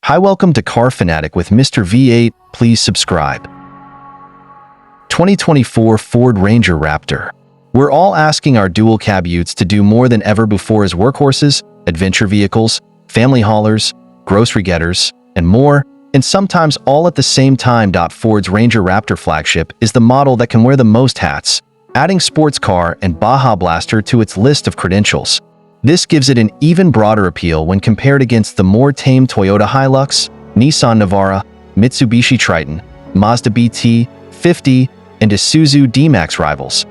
Hi, welcome to Car Fanatic with Mr. V8. Please subscribe. 2024 Ford Ranger Raptor. We're all asking our dual cab utes to do more than ever before as workhorses, adventure vehicles, family haulers, grocery getters, and more, and sometimes all at the same time. Ford's Ranger Raptor flagship is the model that can wear the most hats, adding sports car and Baja Blaster to its list of credentials. This gives it an even broader appeal when compared against the more tame Toyota Hilux, Nissan Navara, Mitsubishi Triton, Mazda BT50, and Isuzu D-Max rivals,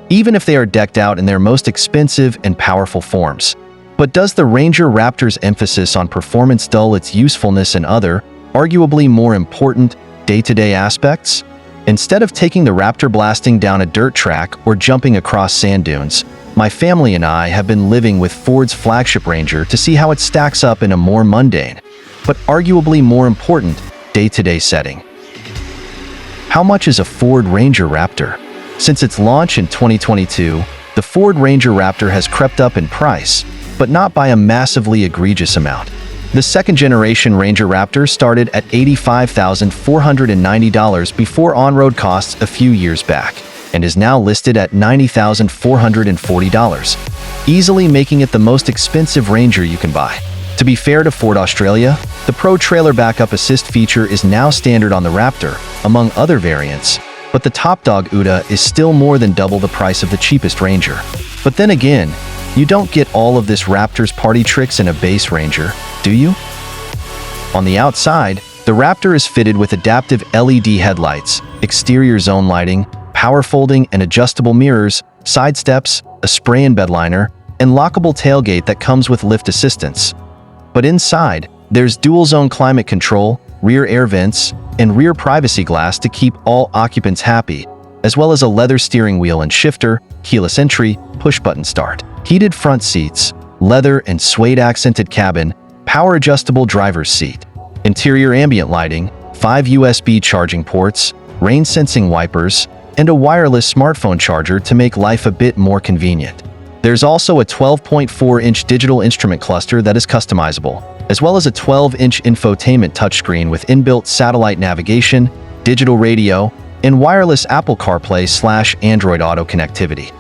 even if they are decked out in their most expensive and powerful forms. But does the Ranger Raptor's emphasis on performance dull its usefulness in other, arguably more important, day-to-day aspects? Instead of taking the Raptor blasting down a dirt track or jumping across sand dunes, my family and I have been living with Ford's flagship Ranger to see how it stacks up in a more mundane, but arguably more important, day-to-day setting. How much is a Ford Ranger Raptor? Since its launch in 2022, the Ford Ranger Raptor has crept up in price, but not by a massively egregious amount. The second-generation Ranger Raptor started at $85,490 before on-road costs a few years back, and is now listed at $90,440, easily making it the most expensive Ranger you can buy. To be fair to Ford Australia, the Pro Trailer Backup Assist feature is now standard on the Raptor, among other variants, but the top dog UTA is still more than double the price of the cheapest Ranger. But then again, you don't get all of this Raptor's party tricks in a base Ranger, do you? On the outside, the Raptor is fitted with adaptive LED headlights, exterior zone lighting, power folding and adjustable mirrors, side steps, a spray-in bed liner, and lockable tailgate that comes with lift assistance. But inside, there's dual-zone climate control, rear air vents, and rear privacy glass to keep all occupants happy, as well as a leather steering wheel and shifter, keyless entry, push-button start, heated front seats, leather and suede accented cabin, power-adjustable driver's seat, interior ambient lighting, 5 USB charging ports, rain-sensing wipers, and a wireless smartphone charger to make life a bit more convenient. There's also a 12.4-inch digital instrument cluster that is customizable, as well as a 12-inch infotainment touchscreen with inbuilt satellite navigation, digital radio, and wireless Apple CarPlay/Android Auto connectivity.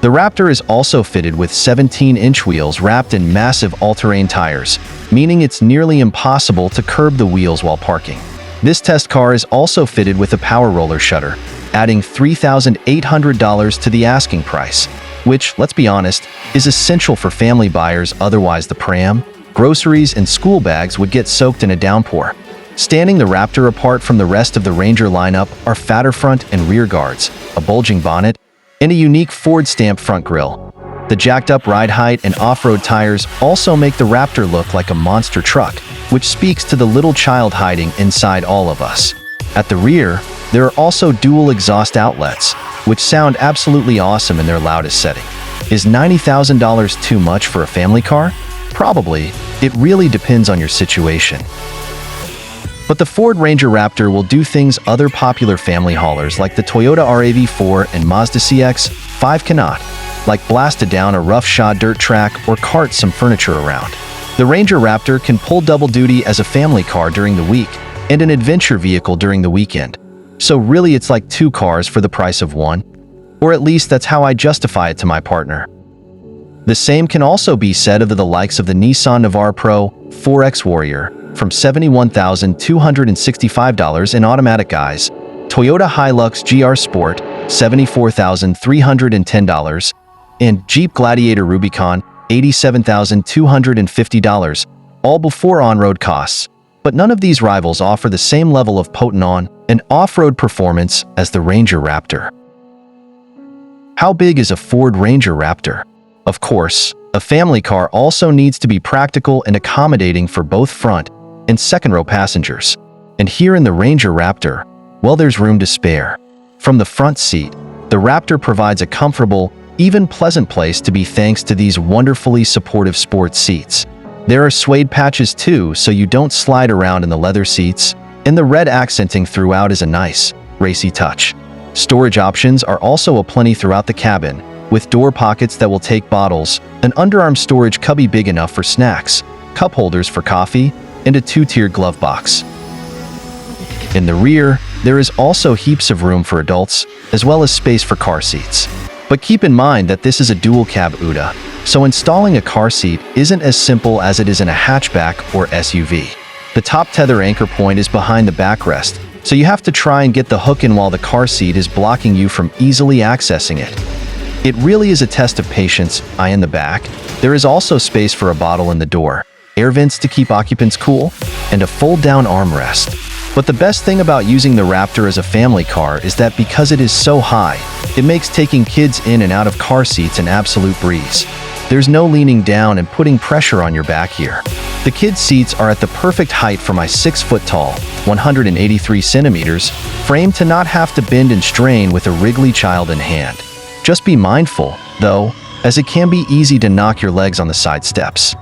The Raptor is also fitted with 17-inch wheels wrapped in massive all-terrain tires, meaning it's nearly impossible to curb the wheels while parking. This test car is also fitted with a power roller shutter, adding $3,800 to the asking price, which, let's be honest, is essential for family buyers. Otherwise the pram, groceries, and school bags would get soaked in a downpour. Standing the Raptor apart from the rest of the Ranger lineup are fatter front and rear guards, a bulging bonnet, and a unique Ford-stamped front grille. The jacked-up ride height and off-road tires also make the Raptor look like a monster truck, which speaks to the little child hiding inside all of us. At the rear, there are also dual exhaust outlets, which sound absolutely awesome in their loudest setting. Is $90,000 too much for a family car? Probably. It really depends on your situation. But the Ford Ranger Raptor will do things other popular family haulers like the Toyota RAV4 and Mazda CX-5 cannot, like blast down a rough-shod dirt track or cart some furniture around. The Ranger Raptor can pull double duty as a family car during the week and an adventure vehicle during the weekend. So really it's like two cars for the price of one. Or at least that's how I justify it to my partner. The same can also be said of the likes of the Nissan Navara Pro 4X Warrior from $71,265 in automatic guise, Toyota Hilux GR Sport $74,310, and Jeep Gladiator Rubicon $87,250, all before on-road costs. But none of these rivals offer the same level of potent on- and off-road performance as the Ranger Raptor. How big is a Ford Ranger Raptor? Of course, a family car also needs to be practical and accommodating for both front and second-row passengers. And here in the Ranger Raptor, well, there's room to spare. From the front seat, the Raptor provides a comfortable, even pleasant place to be thanks to these wonderfully supportive sports seats. There are suede patches too, so you don't slide around in the leather seats, and the red accenting throughout is a nice, racy touch. Storage options are also aplenty throughout the cabin, with door pockets that will take bottles, an underarm storage cubby big enough for snacks, cup holders for coffee, and a 2-tier glove box. In the rear, there is also heaps of room for adults, as well as space for car seats. But keep in mind that this is a dual-cab UDA, so installing a car seat isn't as simple as it is in a hatchback or SUV. The top tether anchor point is behind the backrest, so you have to try and get the hook in while the car seat is blocking you from easily accessing it. It really is a test of patience. In the back, there is also space for a bottle in the door, air vents to keep occupants cool, and a fold-down armrest. But the best thing about using the Raptor as a family car is that because it is so high, it makes taking kids in and out of car seats an absolute breeze. There's no leaning down and putting pressure on your back here. The kids' seats are at the perfect height for my 6-foot-tall, 183 centimeters, frame to not have to bend and strain with a wriggly child in hand. Just be mindful, though, as it can be easy to knock your legs on the side steps.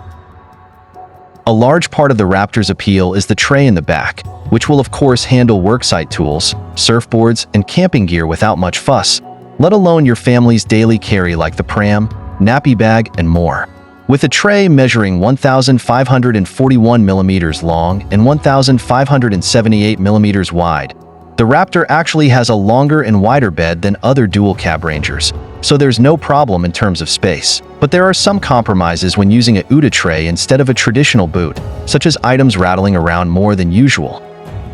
A large part of the Raptor's appeal is the tray in the back, which will of course handle worksite tools, surfboards, and camping gear without much fuss, let alone your family's daily carry like the pram, nappy bag, and more. With a tray measuring 1,541 millimeters long and 1,578 millimeters wide, the Raptor actually has a longer and wider bed than other dual-cab Rangers, so there's no problem in terms of space. But there are some compromises when using a UDA tray instead of a traditional boot, such as items rattling around more than usual.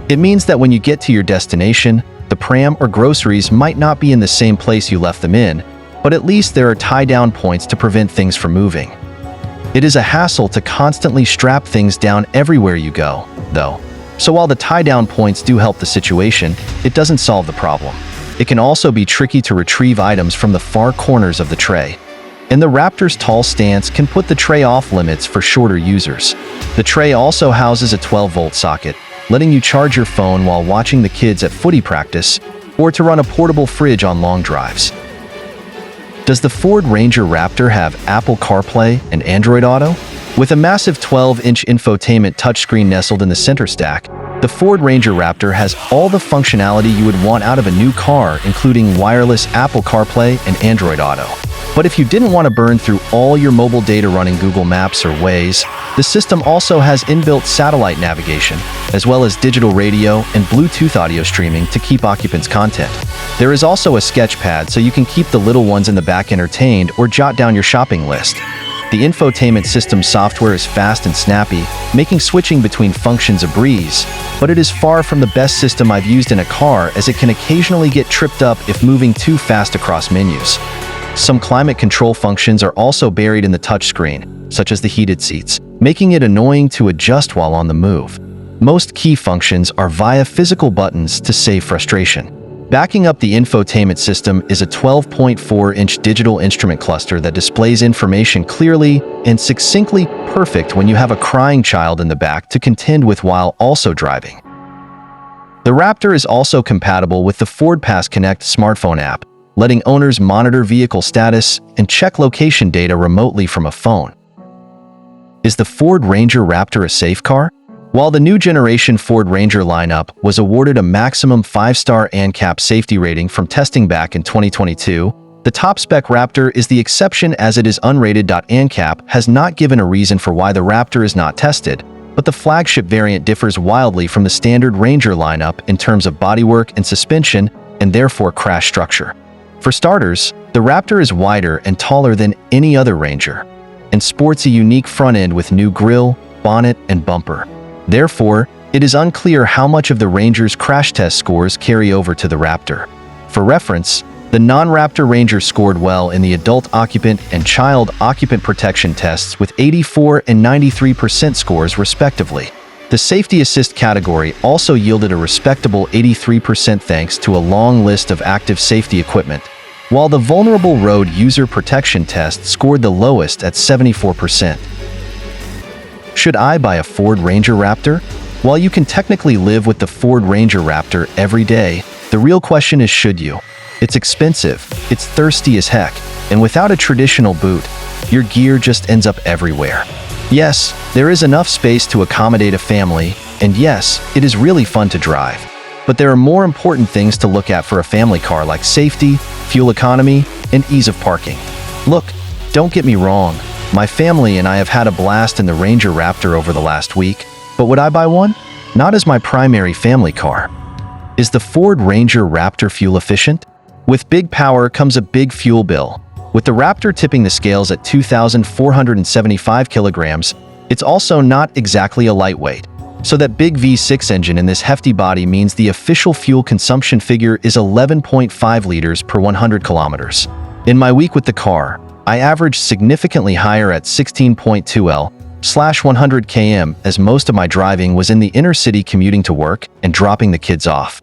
It means that when you get to your destination, the pram or groceries might not be in the same place you left them in, but at least there are tie-down points to prevent things from moving. It is a hassle to constantly strap things down everywhere you go, though. So while the tie-down points do help the situation, it doesn't solve the problem. It can also be tricky to retrieve items from the far corners of the tray. And the Raptor's tall stance can put the tray off limits for shorter users. The tray also houses a 12-volt socket, letting you charge your phone while watching the kids at footy practice, or to run a portable fridge on long drives. Does the Ford Ranger Raptor have Apple CarPlay and Android Auto? With a massive 12-inch infotainment touchscreen nestled in the center stack, the Ford Ranger Raptor has all the functionality you would want out of a new car, including wireless Apple CarPlay and Android Auto. But if you didn't want to burn through all your mobile data running Google Maps or Waze, the system also has inbuilt satellite navigation, as well as digital radio and Bluetooth audio streaming to keep occupants content. There is also a sketch pad so you can keep the little ones in the back entertained or jot down your shopping list. The infotainment system software is fast and snappy, making switching between functions a breeze, but it is far from the best system I've used in a car, as it can occasionally get tripped up if moving too fast across menus. Some climate control functions are also buried in the touchscreen, such as the heated seats, making it annoying to adjust while on the move. Most key functions are via physical buttons to save frustration. Backing up the infotainment system is a 12.4-inch digital instrument cluster that displays information clearly and succinctly, perfect when you have a crying child in the back to contend with while also driving. The Raptor is also compatible with the Ford Pass Connect smartphone app, letting owners monitor vehicle status and check location data remotely from a phone. Is the Ford Ranger Raptor a safe car? While the new generation Ford Ranger lineup was awarded a maximum 5-star ANCAP safety rating from testing back in 2022, the top-spec Raptor is the exception, as it is unrated. ANCAP has not given a reason for why the Raptor is not tested, but the flagship variant differs wildly from the standard Ranger lineup in terms of bodywork and suspension, and therefore crash structure. For starters, the Raptor is wider and taller than any other Ranger, and sports a unique front end with new grille, bonnet, and bumper. Therefore, it is unclear how much of the Ranger's crash test scores carry over to the Raptor. For reference, the non-Raptor Ranger scored well in the adult occupant and child occupant protection tests with 84% and 93% scores respectively. The safety assist category also yielded a respectable 83% thanks to a long list of active safety equipment, while the vulnerable road user protection test scored the lowest at 74%. Should I buy a Ford Ranger Raptor? While you can technically live with the Ford Ranger Raptor every day, the real question is, should you? It's expensive, it's thirsty as heck, and without a traditional boot, your gear just ends up everywhere. Yes, there is enough space to accommodate a family, and yes, it is really fun to drive. But there are more important things to look at for a family car, like safety, fuel economy, and ease of parking. Look, don't get me wrong, my family and I have had a blast in the Ranger Raptor over the last week, but But would I buy one? Not as my primary family car. Is the Ford Ranger Raptor fuel efficient? With big power comes a big fuel bill. With the Raptor tipping the scales at 2,475 kilograms, it's also not exactly a lightweight. So that big V6 engine in this hefty body means the official fuel consumption figure is 11.5 liters per 100 kilometers. In my week with the car, I averaged significantly higher at 16.2 L/100 km, as most of my driving was in the inner city commuting to work and dropping the kids off.